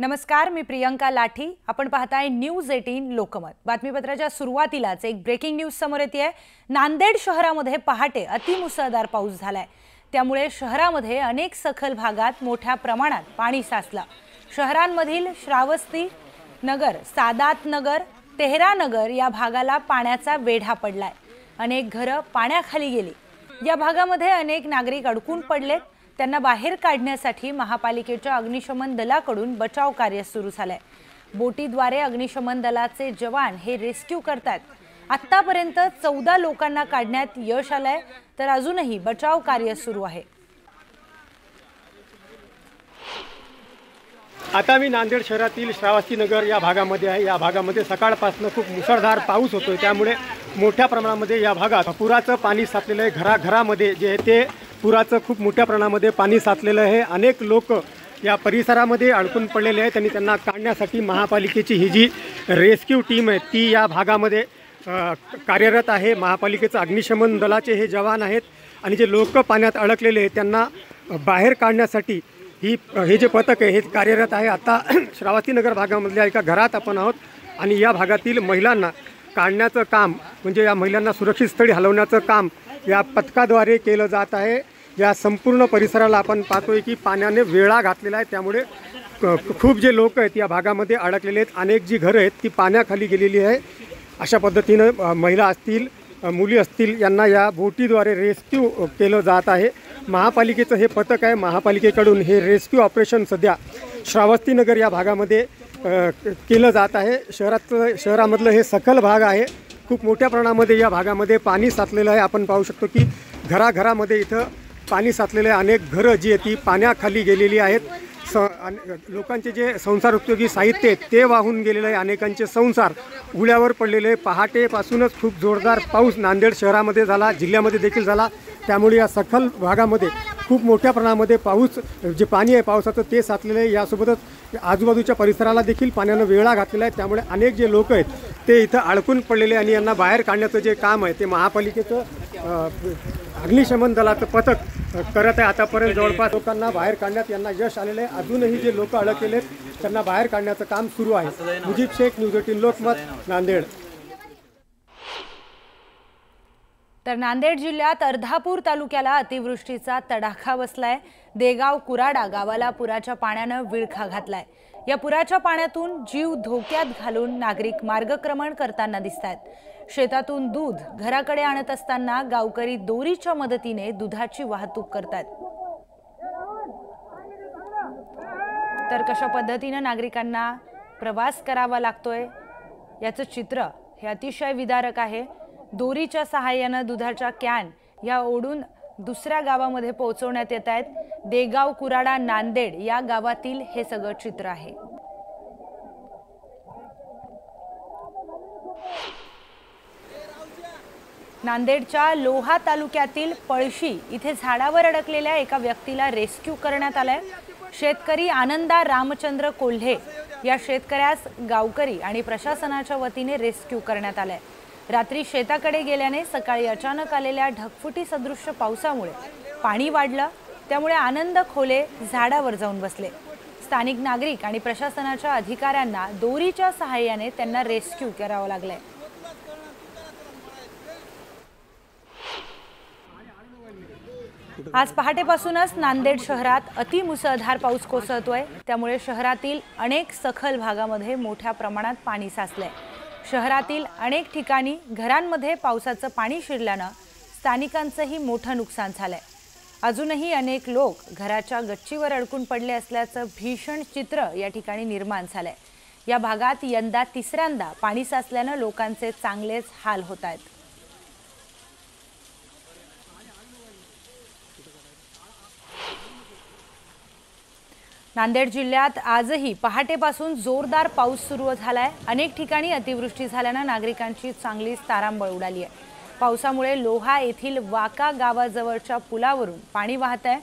नमस्कार, मी प्रियंका लाठी। आपण पाहताय न्यूज 18 लोकमत। बातमीपत्राच्या सुरुवातीलाच एक ब्रेकिंग न्यूज समोर येते। नांदेड शहरामध्ये पहाटे अतिमुसळधार पाऊस झालाय, त्यामुळे शहरामध्ये अनेक सखल भागात मोठ्या प्रमाणात पाणी साचलं। शहरांमधील श्रावस्ती नगर, सादात नगर, तेहरा नगर या भागाला पाण्याचा वेढा पडलाय। अनेक घरं पाण्याखाली गेली। या भागामध्ये अनेक नागरिक अडकून पडलेत। त्यांना बाहेर काढण्यासाठी महापालिकेच्या अग्निशमन दलाकडून बचाव कार्य सुरू झालंय। बोटीद्वारे अग्निशमन दलाचे जवान हे रेस्क्यू करतात। आतापर्यंत 14 लोकांना काढण्यात यश आलंय, तर अजूनही बचाव कार्य सुरू आहे। आता मी नांदेड शहरातील श्रावस्ती नगर या भागामध्ये आहे। या भागामध्ये सकाळपासून खूप मुसळधार पाऊस होतोय, त्यामुळे मोठ्या प्रमाणामध्ये या भागात पुराचं पाणी साचलेलं आहे। घराघरामध्ये जे आहे ते पुराचं खूप मोठ्या प्रमाणामध्ये पाणी साचलेलं आहे। अनेक लोक या परिसरामध्ये अडकून पडलेले आहेत आणि त्यांना काढण्यासाठी महापालिकेची ही जी रेस्क्यू टीम आहे ती या भागामध्ये कार्यरत आहे। महापालिकेचं अग्निशमन दलाचे हे जवान आहेत आणि जे लोक पाण्यात अडकलेले आहेत त्यांना बाहेर काढण्यासाठी हे जे पथक आहे हे कार्यरत आहे। आता श्रावस्ती नगर भागामधल्या एका घरात आपण आहोत आणि या भागातील महिलांना काढण्याचं काम म्हणजे या महिलांना सुरक्षित स्थळी हलवण्याचं काम या पथकाद्वारे केलं जात आहे। या संपूर्ण परिसराला आपण पाहतोय की पाण्याने वेढा घातलेला आहे, त्यामुळे खूप जे लोक आहेत या भागामध्ये अडकलेले आहेत। अनेक जी घरं आहेत ती पाण्याखाली गेलेली आहे। अशा पद्धतीनं महिला असतील, मुली असतील, यांना या बोटीद्वारे रेस्क्यू केलं जात आहे। महापालिकेचं हे पथक आहे। महापालिकेकडून हे रेस्क्यू ऑपरेशन सध्या श्रावस्ती नगर या भागामध्ये केलं जात आहे। शहरामधलं हे सखल भाग आहे। खूप मोठ्या प्रमाणामध्ये या भागामध्ये पाणी साचलेलं आहे। आपण पाहू शकतो की घराघरामध्ये इथं पाणी साचलेले अनेक घरं जी आहेत ती पाण्याखाली गेलेली आहेत। लोकांचे जे संसार उपयोगी साहित्य आहे ते वाहून गेलेलं आहे। अनेकांचे संसार उघड्यावर पडलेले आहे। पहाटेपासूनच खूप जोरदार पाऊस नांदेड शहरामध्ये झाला, जिल्ह्यामध्ये देखील झाला, त्यामुळे या सखल भागामध्ये खूप मोठ्या प्रमाणामध्ये पाऊस जे पाणी आहे पावसाचं ते साचलेलं आहे। यासोबतच आजूबाजूच्या परिसराला देखील पाण्यानं वेढा घातलेला आहे, त्यामुळे अनेक जे लोक आहेत ते इथं अडकून पडलेले आणि यांना बाहेर काढण्याचं जे काम आहे ते महापालिकेचं अग्निशमन दलाचं पथक करत आहे। आतापर्यंत जवळपास लोकांना बाहेर काढण्यात यांना यश आलेलं आहे। अजूनही जे लोक अडकलेले आहेत त्यांना बाहेर काढण्याचं काम सुरू आहे। मुजीब शेख, न्यूज 18 लोकमत, नांदेड। तर नांदेड जिल्ह्यात अर्धापूर तालुक्याला अतिवृष्टीचा तडाखा बसलाय। देगाव कुराडा गावाला पुराच्या पाण्यानं विळखा घातलाय। या पुराच्या पाण्यातून जीव धोक्यात घालून नागरिक मार्गक्रमण करताना दिसतात। शेतातून दूध घराकडे आणत असताना गावकरी दोरीच्या मदतीने दुधाची वाहतूक करतात। तर कशा पद्धतीने नागरिकांना प्रवास करावा लागतोय याचं चित्र हे अतिशय विदारक आहे। दोरीच्या सहाय्याने दुधाच्या कॅन या ओढून दुसऱ्या गावामध्ये पोहोचवण्यात येत आहेत। देगाव कुराडा नांदेड या गावातील हे सगळं चित्र आहे। नांदेडच्या लोहा तालुक्यातील पळशी इथे झाडावर अडकलेल्या एका व्यक्तीला रेस्क्यू करण्यात आलाय। शेतकरी आनंदा रामचंद्र कोल्हे या शेतकऱ्यास गावकरी आणि प्रशासनाच्या वतीने रेस्क्यू करण्यात आलाय। रात्री शेताकडे गेल्याने सकाळी अचानक आलेल्या ढगफुटी सदृश्य पावसामुळे पाणी वाढलं, त्यामुळे आनंद खोले झाडावर जाऊन बसले। स्थानिक नागरिक आणि प्रशासनाच्या अधिकाऱ्यांना दोरीच्या सहाय्याने त्यांना रेस्क्यू करावं लागलंय। आज पहाटेपासूनच नांदेड शहरात अतिमुसळधार पाऊस कोसळतोय, त्यामुळे शहरातील अनेक सखल भागामध्ये मोठ्या प्रमाणात पाणी साचलंय। शहरातील अनेक ठिकाणी घरांमध्ये पावसाचं पाणी शिरल्यानं स्थानिकांचंही मोठं नुकसान झालंय। अजूनही अनेक लोक घराच्या गच्चीवर अडकून पडले असल्याचं भीषण चित्र या ठिकाणी निर्माण झालंय। या भागात यंदा तिसऱ्यांदा पाणी साचल्यानं लोकांचे चांगलेच हाल होत आहेत। नांदेड जिल्ह्यात आजही पहाटेपासून जोरदार पाऊस सुरू झालाय। अनेक ठिकाणी अतिवृष्टी झाल्यानं नागरिकांची चांगलीच तारांबळ उडाली आहे। पावसामुळे लोहा येथील वाका गावाजवळच्या पुलावरून पाणी वाहत आहे,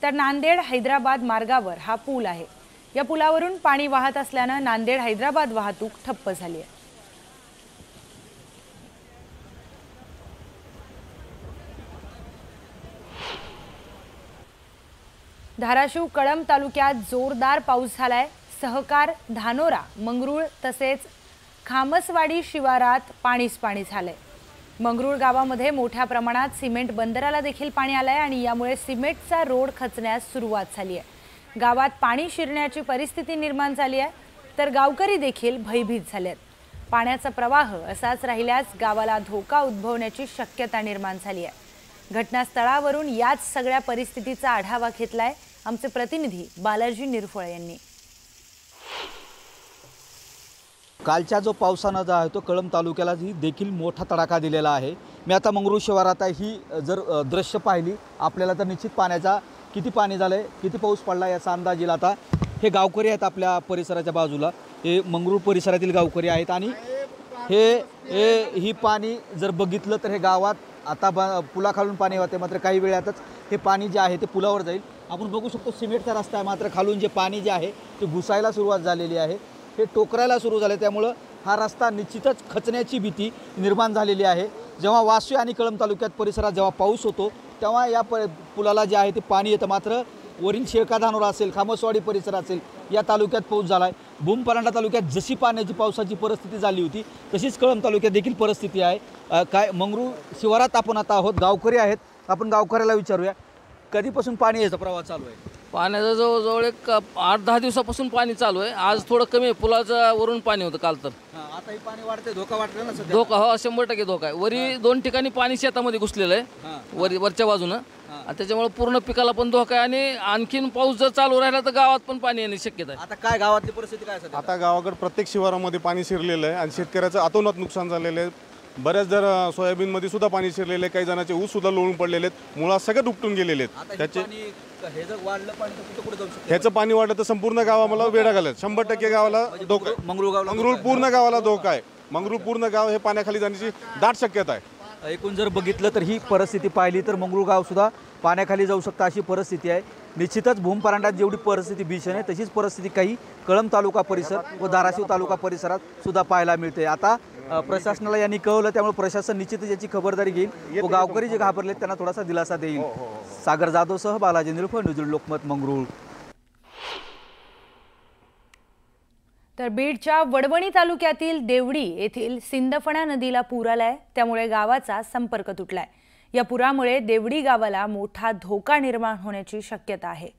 तर नांदेड हैदराबाद मार्गावर हा पूल आहे। या पुलावरून पाणी वाहत असल्यानं नांदेड हैदराबाद वाहतूक ठप्प झाली आहे। धाराशिव कळंब तालुक्यात जोरदार पाऊस झालाय। सहकार, धानोरा, मंगरुळ तसेच खामसवाडी शिवारात पाणीच पाणी झालंय। मंगरुळ गावामध्ये मोठ्या प्रमाणात सिमेंट बंदराला देखील पाणी आलंय आणि यामुळे सिमेंटचा रोड खचण्यास सुरुवात झाली आहे। गावात पाणी शिरण्याची परिस्थिती निर्माण झाली आहे, तर गावकरी देखील भयभीत झाले आहेत। पाण्याचा प्रवाह असाच राहिल्यास गावाला धोका उद्भवण्याची शक्यता निर्माण झाली आहे। घटनास्थळावरून याच सगळ्या परिस्थितीचा आढावा घेतलाय आमचे प्रतिनिधी बालाजी निरफळे यांनी। कालच्या जो पावसानं जो आहे तो कळंब तालुक्याला ही देखील मोठा तडाखा दिलेला आहे। मी आता मंगरुळ शिवारात आहे, ही जर दृश्य पाहिली आपल्याला तर निश्चित पाण्याचा किती पाणी झालंय, किती पाऊस पडला याचा अंदाज येईल। आता हे गावकरी आहेत आपल्या परिसराच्या बाजूला, हे मंगरुळ परिसरातील गावकरी आहेत आणि ही पाणी जर बघितलं तर हे गावात आता पुलाखालून पाणी होते, मात्र काही वेळातच हे पाणी जे आहे ते पुलावर जाईल। आपण बघू शकतो सिमेंटचा रस्ता आहे, मात्र खालून जे पाणी जे आहे ते घुसायला सुरुवात झालेली आहे, हे टोकरायला सुरू झाले, त्यामुळं हा रस्ता निश्चितच खचण्याची भीती निर्माण झालेली आहे। जेव्हा वाशी आणि कळंब तालुक्यात परिसरात जेव्हा पाऊस होतो तेव्हा या पुलाला जे आहे ते पाणी येतं, मात्र वरील शेळका धानोरा असेल, खामसवाडी परिसर असेल या तालुक्यात पाऊस झाला आहे। भूमपरांडा तालुक्यात जशी पावसाची परिस्थिती झाली होती तशीच कळंब तालुक्यात देखील परिस्थिती आहे। काय मंगरुळ शिवारात आपण आता आहोत, गावकरी आहेत, आपण गावकऱ्याला विचारूया कधीपासून पाणी यायचा प्रवाह चालू आहे? पाण्याचा जवळजवळ एक 8-10 दिवसापासून पाणी चालू आहे। आज थोडं कमी आहे, पुलाचा वरून पाणी होतं काल तर। आता ही पाणी वाढते, धोका वाटला ना सध्या? धोका हो 100% धोका आहे। वरी 2 ठिकाणी पाणी शेतामध्ये घुसलेलं आहे वरच्या बाजूनं, त्याच्यामुळे पूर्ण पिकाला पण धोका आहे आणि आणखीन पाऊस जर चालू राहिला तर गावात पण पाणी येण्याची शक्यता आहे। आता काय गावातली परिस्थिती काय सध्या? आता गावाकडे प्रत्येक शिवारामध्ये पाणी शिरलेलं आहे आणि शेतकऱ्याचं अतोनात नुकसान झालेलं आहे। बऱ्याच जर सोयाबीनमध्ये सुद्धा पाणी शिरलेलं आहे, काही जणांचे ऊस सुद्धा लोळून पडलेले आहेत, मुळात सगळं उपटून गेलेले आहेत। ह्याचं पाणी वाढलं तर संपूर्ण गावाला वेढा घालत, 100% गावाला धोका आहे। मंगरुळ पूर्ण गावाला धोका आहे। मंगरुळ पूर्ण गाव हे पाण्याखाली जाण्याची दाट शक्यता आहे। एकूण जर बघितलं तर ही परिस्थिती पाहिली तर मंगरुळ गाव सुद्धा पाण्याखाली जाऊ शकतं अशी परिस्थिती आहे। निश्चितच भूमपरांडात जेवढी परिस्थिती भीषण आहे तशीच परिस्थिती काही कळंब तालुका परिसर व धाराशिव तालुका परिसरात सुद्धा पाहायला मिळते। आता प्रशासनाला यांनी कळवलं, त्यामुळे प्रशासन निश्चितच याची खबरदारी घेईल व गावकरी जे घाबरलेत त्यांना थोडासा दिलासा देईल। सागर जाधवसह बालाजी निरफळे, न्यूज लोकमत, मंगरुळ। तर बीडच्या वडवणी तालुक्यातील देवडी येथील सिंदफणा नदीला पूर आलाय, त्यामुळे गावाचा संपर्क तुटलाय। या पुरामुळे देवडी गावाला मोठा धोका निर्माण होण्याची शक्यता आहे।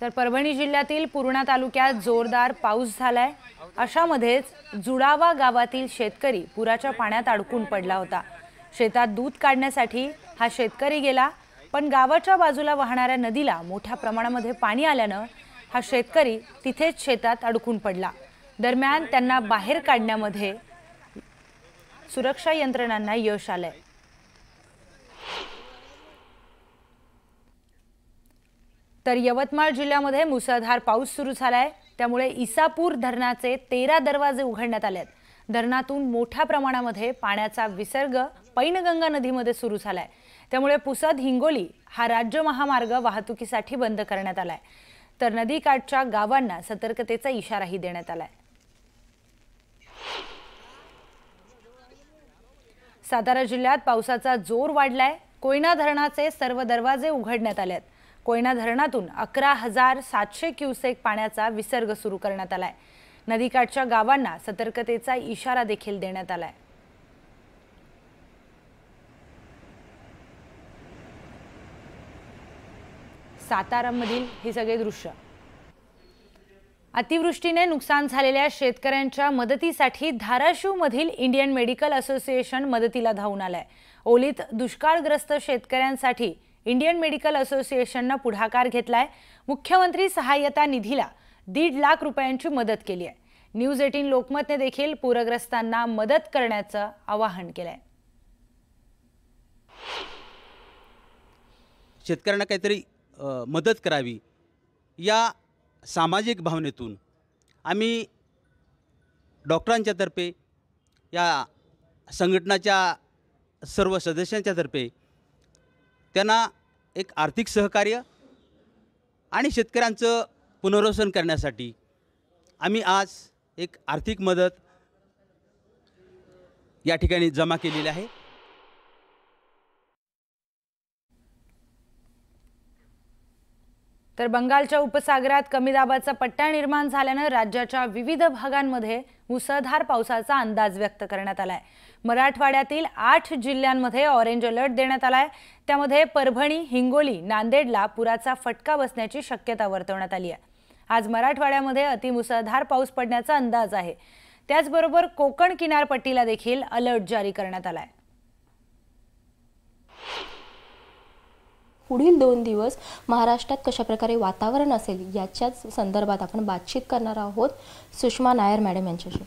तर परभणी जिल्ह्यातील पूर्णा तालुक्यात जोरदार पाऊस झालाय। अशामध्येच जुडावा गावातील शेतकरी पुराच्या पाण्यात अडकून पडला होता। शेतात दूध काढण्यासाठी हा शेतकरी गेला, पण गावाच्या बाजूला वाहणाऱ्या नदीला मोठ्या प्रमाणामध्ये पाणी आल्यानं हा शेतकरी तिथेच शेतात अडकून पडला। दरम्यान त्यांना बाहेर काढण्यामध्ये सुरक्षा यंत्रणांना यश आलंय। तर यवतमाळ जिल्ह्यामध्ये मुसळधार पाऊस सुरू झालाय, त्यामुळे इसापूर धरणाचे 13 दरवाजे उघडण्यात आलेत। धरणातून मोठ्या प्रमाणामध्ये पाण्याचा विसर्ग पैनगंगा नदीमध्ये सुरू झालाय, त्यामुळे पुसद हिंगोली हा राज्य महामार्ग वाहतुकीसाठी बंद करण्यात आलाय। तर नदीकाठच्या गावांना सतर्कतेचा इशाराही देण्यात आलाय। सातारा जिल्ह्यात पावसाचा जोर वाढलाय। कोयना धरणाचे सर्व दरवाजे उघडण्यात आलेत। कोयना धरणातून 11,700 क्युसेक पाण्याचा विसर्ग सुरू करण्यात आलाय। नदीकाठच्या गावांना सतर्कतेचा इशारा देखील देण्यात आलाय। सातारामधील हे सगळे दृश्य। अतिवृष्टीने नुकसान झालेल्या शेतकऱ्यांच्या मदतीसाठी धाराशिवमधील इंडियन मेडिकल असोसिएशन मदतीला धावून आलंय। ओलीत दुष्काळग्रस्त शेतकऱ्यांसाठी इंडियन मेडिकल असोसिएशनने पुढाकार घेतलाय। मुख्यमंत्री सहाय्यता निधीला 1.5 लाख रुपयांची मदत केली आहे। न्यूज 18 लोकमतने देखील पूरग्रस्तांना मदत करण्याचं आवाहन केलंय। शेतकऱ्यांना काहीतरी मदत करावी या सामाजिक भावनेतून आम्ही डॉक्टरांच्या तर्फे या संघटनाच्या सर्व सदस्यांच्या तर्फे त्यांना एक आर्थिक सहकार्य आणि शेतकऱ्यांचं पुनर्वसन करण्यासाठी आम्ही आज एक आर्थिक मदत या ठिकाणी जमा केलेले आहे. तर बंगालच्या उपसागरात कमी दाबाचा पट्टा निर्माण झाल्यानं राज्याच्या विविध भागांमध्ये मुसळधार पावसाचा अंदाज व्यक्त करण्यात आलाय. मराठवाड्यातील 8 जिल्ह्यांमध्ये ऑरेंज अलर्ट देण्यात आलाय. त्यामध्ये परभणी, हिंगोली, नांदेडला पुराचा फटका बसण्याची शक्यता वर्तवण्यात आली आहे. आज मराठवाड्यामध्ये अतिमुसळधार पाऊस पडण्याचा अंदाज आहे. त्याचबरोबर कोकण किनारपट्टीला देखील अलर्ट जारी करण्यात आलाय. पुढील 2 दिवस महाराष्ट्रात कशा प्रकारे वातावरण असेल याच्याच संदर्भात आपण बातचीत करणार आहोत सुषमा नायर मॅडम यांच्याशी.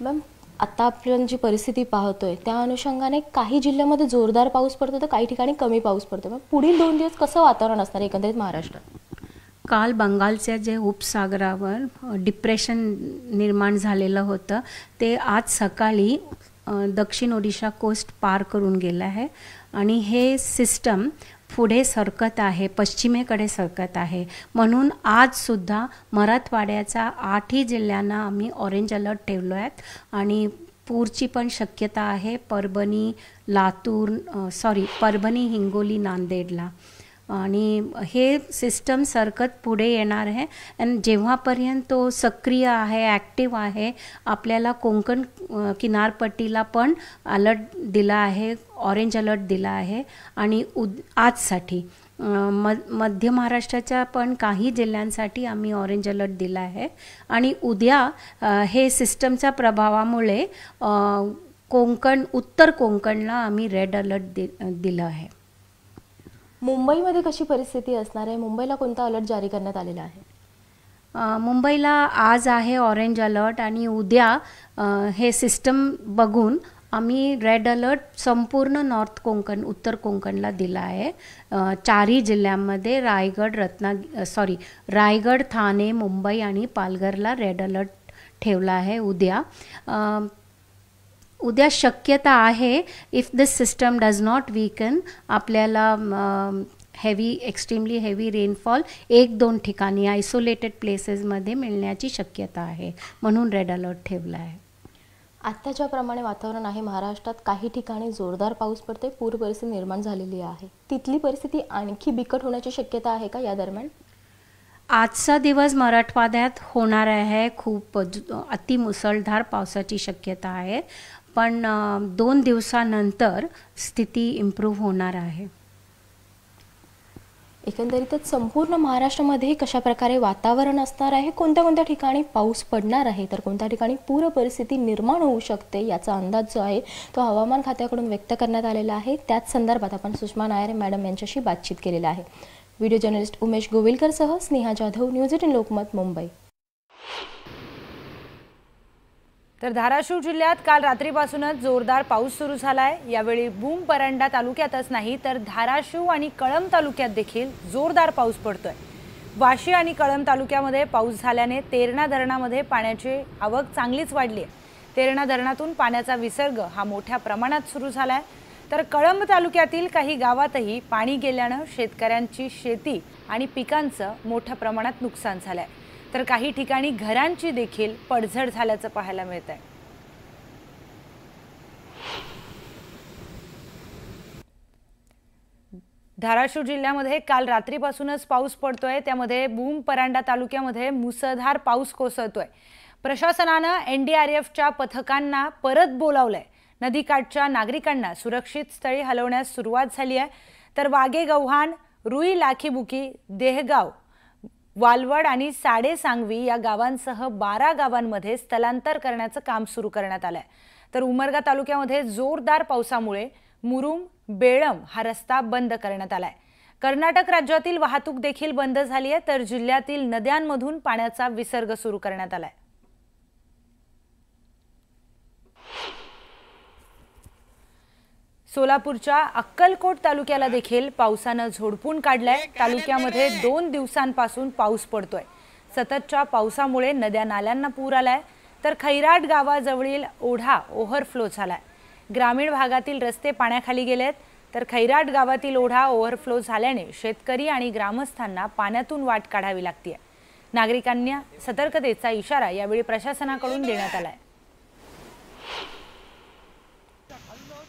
मॅम, आता आपण जी परिस्थिती पाहतोय त्या अनुषंगाने काही जिल्ह्यामध्ये जोरदार पाऊस पडतो तर काही ठिकाणी कमी पाऊस पडतो. मग पुढील 2 दिवस कसं वातावरण असणार एकंदरीत महाराष्ट्रात? काल बंगालच्या जे उपसागरावर डिप्रेशन निर्माण झालेलं होतं ते आज सकाळी दक्षिण ओडिशा कोस्ट पार करून गेलं आहे आणि हे सिस्टम पुढे सरकत आहे, पश्चिमेकडे सरकत आहे. म्हणून आजसुद्धा मराठवाड्याच्या 8ही जिल्ह्यांना आम्ही ऑरेंज अलर्ट ठेवलो आहेत आणि पूरची पण शक्यता आहे परभणी, परभणी, हिंगोली, नांदेडला. आणि हे सिस्टम सरकत पुढे येणार आहे आणि जेव्हापर्यंत तो सक्रिय आहे, ॲक्टिव्ह आहे, आपल्याला कोकण किनारपट्टीला पण अलर्ट दिला आहे, ऑरेंज अलर्ट दिला आहे. आणि आजसाठी मध्य महाराष्ट्राच्या पण काही जिल्ह्यांसाठी आम्ही ऑरेंज अलर्ट दिला आहे. आणि उद्या हे सिस्टमच्या प्रभावामुळे उत्तर कोकणला आम्ही रेड अलर्ट दिलं आहे. मुंबईमध्ये कशी परिस्थिती असणार आहे? मुंबईला कोणता अलर्ट जारी करण्यात आलेला आहे? मुंबईला आज आहे ऑरेंज अलर्ट आणि उद्या हे सिस्टम बघून आम्ही रेड अलर्ट संपूर्ण नॉर्थ कोकण, उत्तर कोकणला दिला आहे. 4ही जिल्ह्यांमध्ये रायगड, ठाणे, मुंबई आणि पालघरला रेड अलर्ट ठेवला आहे. उद्या शक्यता आहे if this system does not weaken आपल्याला एक्स्ट्रीमली हेवी रेनफॉल 1-2 ठिकाणी आयसोलेटेड प्लेसेसमध्ये मिळण्याची शक्यता आहे, म्हणून रेड अलर्ट ठेवला आहे. आता ज्याप्रमाणे वातावरण आहे महाराष्ट्रात काही ठिकाणी जोरदार पाऊस पडते, पूर परिस्थिती निर्माण झालेली आहे. तिथली परिस्थिती आणखी बिकट होण्याची शक्यता आहे का या दरम्यान? आजचा दिवस मराठवाड्यात होणार आहे. खूप अतिमुसळधार पावसाची शक्यता आहे, पण 2 दिवसानंतर स्थिती इम्प्रूव्ह होणार आहे. एकंदरीतच संपूर्ण महाराष्ट्रामध्ये कशा प्रकारे वातावरण असणार आहे, कोणत्या कोणत्या ठिकाणी पाऊस पडणार आहे, तर कोणत्या ठिकाणी पूर परिस्थिती निर्माण होऊ शकते याचा अंदाज जो आहे तो हवामान खात्याकडून व्यक्त करण्यात आलेला आहे. त्याच संदर्भात आपण सुषमा नायर मॅडम यांच्याशी बातचीत केलेली आहे. व्हिडिओ जर्नलिस्ट उमेश गोविलकरसह स्नेहा जाधव, न्यूज 18 लोकमत, मुंबई. तर धाराशिव जिल्ह्यात काल रात्रीपासूनच जोरदार पाऊस सुरू झालाय. यावेळी भूम परंडा तालुक्यातच नाही तर धाराशिव आणि कळंब तालुक्यात देखील जोरदार पाऊस पडतोय. वाशी आणि कळंब तालुक्यामध्ये पाऊस झाल्याने तेरणा धरणामध्ये पाण्याची आवक चांगलीच वाढली आहे. तेरणा धरणातून पाण्याचा विसर्ग हा मोठ्या प्रमाणात सुरू झालाय. तर कळंब तालुक्यातील काही गावातही पाणी गेल्यानं शेतकऱ्यांची शेती आणि पिकांचं मोठ्या प्रमाणात नुकसान झालंय. तर काही ठिकाणी घरांची देखील पडझड झाल्याचं पाहायला मिळतंय. धाराशिव जिल्ह्यामध्ये काल रात्रीपासूनच पाऊस पडतोय. त्यामध्ये भूम परांडा तालुक्यामध्ये मुसळधार पाऊस कोसळतोय. प्रशासनानं NDRFच्या पथकांना परत बोलावलंय. नदीकाठच्या नागरिकांना सुरक्षित स्थळी हलवण्यास सुरुवात झाली आहे. तर वाघेगव्हाण, रुई लाखीबुकी, देहगाव, वालवड आणि साडेसांगवी या गावांसह 12 गावांमध्ये स्थलांतर करण्याचं काम सुरू करण्यात आलंय. तर उमरगा तालुक्यामध्ये जोरदार पावसामुळे मुरुम बेळम हा रस्ता बंद करण्यात आलाय. कर्नाटक राज्यातील वाहतूक देखील बंद झाली आहे. तर जिल्ह्यातील नद्यांमधून पाण्याचा विसर्ग सुरू करण्यात आलाय. सोलापूरच्या अक्कलकोट तालुक्याला देखील पावसानं झोडपून काढलंय. तालुक्यामध्ये 2 दिवसांपासून पाऊस पडतोय. सततच्या पावसामुळे नद्या नाल्यांना पूर आलाय. तर खैराट गावाजवळील ओढा ओव्हरफ्लो झालाय. ग्रामीण भागातील रस्ते पाण्याखाली गेलेत. तर खैराट गावातील ओढा ओव्हरफ्लो झाल्याने शेतकरी आणि ग्रामस्थांना पाण्यातून वाट काढावी लागते. नागरिकांना सतर्कतेचा इशारा यावेळी प्रशासनाकडून देण्यात आलाय.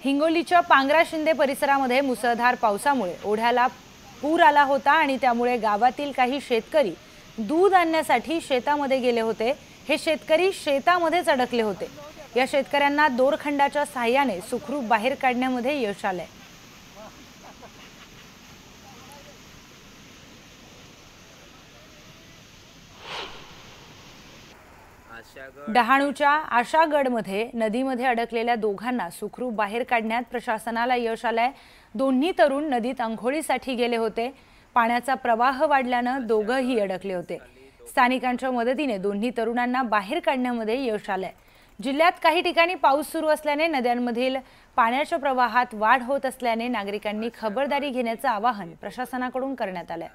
हिंगोलीच्या पांगरा शिंदे परिसरामध्ये मुसळधार पावसामुळे ओढ्याला पूर आला होता आणि त्यामुळे गावातील काही शेतकरी दूध आणण्यासाठी शेतामध्ये गेले होते। हे शेतकरी शेतामध्येच अडकले होते। या शेतकऱ्यांना दोरखंडाच्या सहाय्याने सुखरूप बाहेर काढण्यामध्ये यश आले। डहाणूच्या आशागडमध्ये नदीमध्ये अडकलेल्या दोघांना सुखरूप बाहेर काढण्यात प्रशासनाला यश आलंय। दोन्ही तरुण नदीत अंघोळीसाठी गेले होते। पाण्याचा प्रवाह वाढल्यानं दोघंही अडकले होते। स्थानिकांच्या मदतीने दोन्ही तरुणांना बाहेर काढण्यामध्ये यश आलंय। जिल्ह्यात काही ठिकाणी पाऊस सुरू असल्याने नद्यांमधील पाण्याच्या प्रवाहात वाढ होत असल्याने नागरिकांनी खबरदारी घेण्याचं आवाहन प्रशासनाकडून करण्यात आलंय।